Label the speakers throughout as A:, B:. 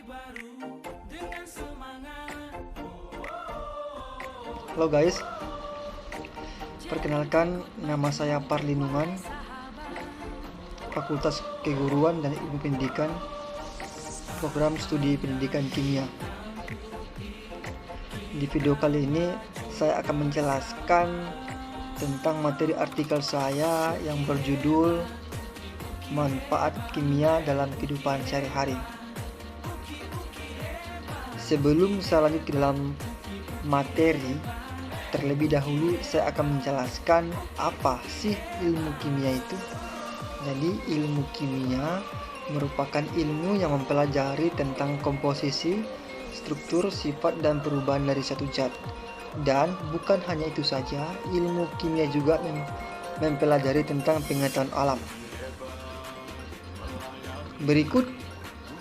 A: Halo guys, perkenalkan nama saya Parlinuman, Fakultas Keguruan dan Ilmu Pendidikan, Program Studi Pendidikan Kimia. Di video kali ini saya akan menjelaskan tentang materi artikel saya yang berjudul Manfaat Kimia dalam Kehidupan Sehari-hari. Sebelum saya lanjut ke dalam materi, terlebih dahulu saya akan menjelaskan apa sih ilmu kimia itu. Jadi ilmu kimia merupakan ilmu yang mempelajari tentang komposisi, struktur, sifat, dan perubahan dari satu zat. Dan bukan hanya itu saja, ilmu kimia juga mempelajari tentang pengetahuan alam. Berikut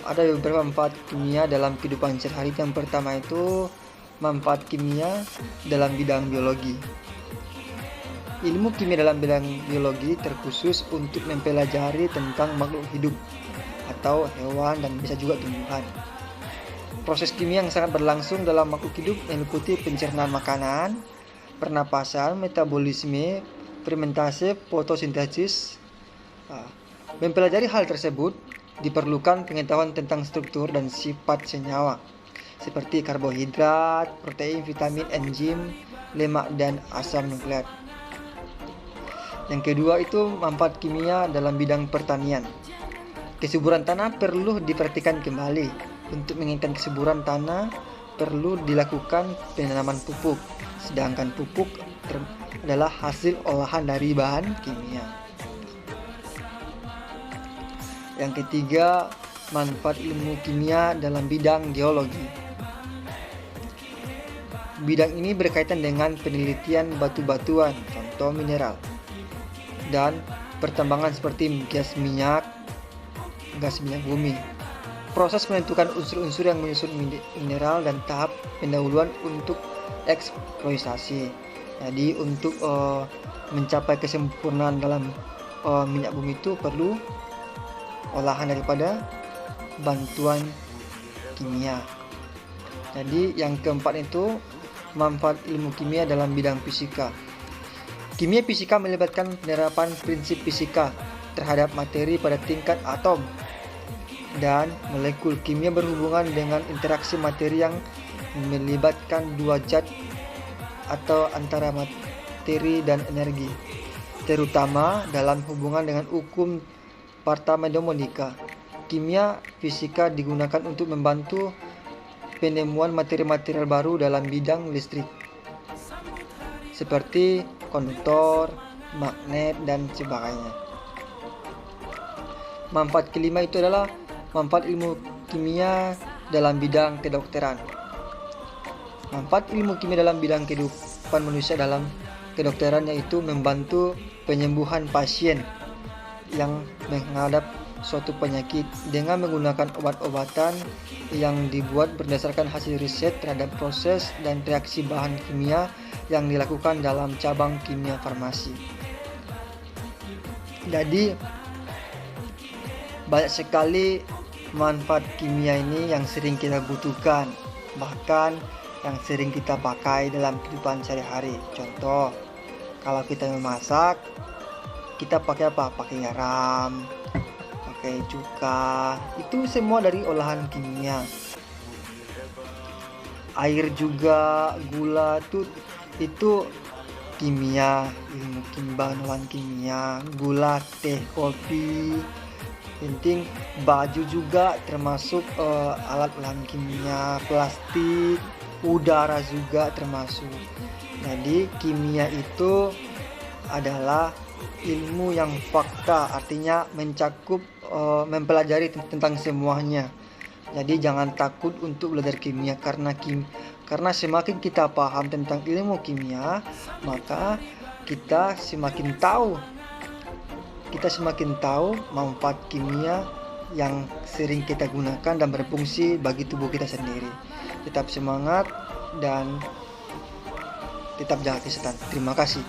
A: ada beberapa manfaat kimia dalam kehidupan sehari-hari. Yang pertama itu manfaat kimia dalam bidang biologi. Ilmu kimia dalam bidang biologi terkhusus untuk mempelajari tentang makhluk hidup atau hewan dan bisa juga tumbuhan. Proses kimia yang sangat berlangsung dalam makhluk hidup meliputi pencernaan makanan, pernapasan, metabolisme, fermentasi, fotosintesis. Mempelajari hal tersebut diperlukan pengetahuan tentang struktur dan sifat senyawa seperti karbohidrat, protein, vitamin, enzim, lemak, dan asam nukleat. Yang kedua itu manfaat kimia dalam bidang pertanian. Kesuburan tanah perlu diperhatikan kembali. Untuk meningkatkan kesuburan tanah perlu dilakukan penanaman pupuk, sedangkan pupuk adalah hasil olahan dari bahan kimia. Yang ketiga, manfaat ilmu kimia dalam bidang geologi. Bidang ini berkaitan dengan penelitian batu-batuan, contoh mineral, dan pertambangan seperti gas minyak bumi. Proses menentukan unsur-unsur yang menyusun mineral dan tahap pendahuluan untuk eksploitasi. Jadi untuk mencapai kesempurnaan dalam minyak bumi itu perlu olahan daripada bantuan kimia. Jadi yang keempat itu manfaat ilmu kimia dalam bidang fisika. Kimia fisika melibatkan penerapan prinsip fisika terhadap materi pada tingkat atom dan molekul. Kimia berhubungan dengan interaksi materi yang melibatkan dua zat atau antara materi dan energi, terutama dalam hubungan dengan hukum Partamenomonika. Kimia fisika digunakan untuk membantu penemuan materi-material baru dalam bidang listrik seperti konduktor, magnet, dan sebagainya. Manfaat kelima itu adalah manfaat ilmu kimia dalam bidang kedokteran. Manfaat ilmu kimia dalam bidang kehidupan manusia dalam kedokteran yaitu membantu penyembuhan pasien yang menghadap suatu penyakit dengan menggunakan obat-obatan yang dibuat berdasarkan hasil riset terhadap proses dan reaksi bahan kimia yang dilakukan dalam cabang kimia farmasi. Jadi banyak sekali manfaat kimia ini yang sering kita butuhkan, bahkan yang sering kita pakai dalam kehidupan sehari-hari. Contoh, kalau kita memasak, kita pakai apa? Pakai garam, pakai cuka, itu semua dari olahan kimia. Air juga, gula itu kimia, ilmu bahan kimia. Gula, teh, kopi, penting. Baju juga termasuk alat olahan kimia. Plastik, udara juga termasuk. Jadi kimia itu adalah ilmu yang fakta, artinya mencakup mempelajari tentang semuanya. Jadi jangan takut untuk belajar kimia karena semakin kita paham tentang ilmu kimia, maka kita semakin tahu manfaat kimia yang sering kita gunakan dan berfungsi bagi tubuh kita sendiri. Tetap semangat dan tetap jaga kesehatan. Terima kasih.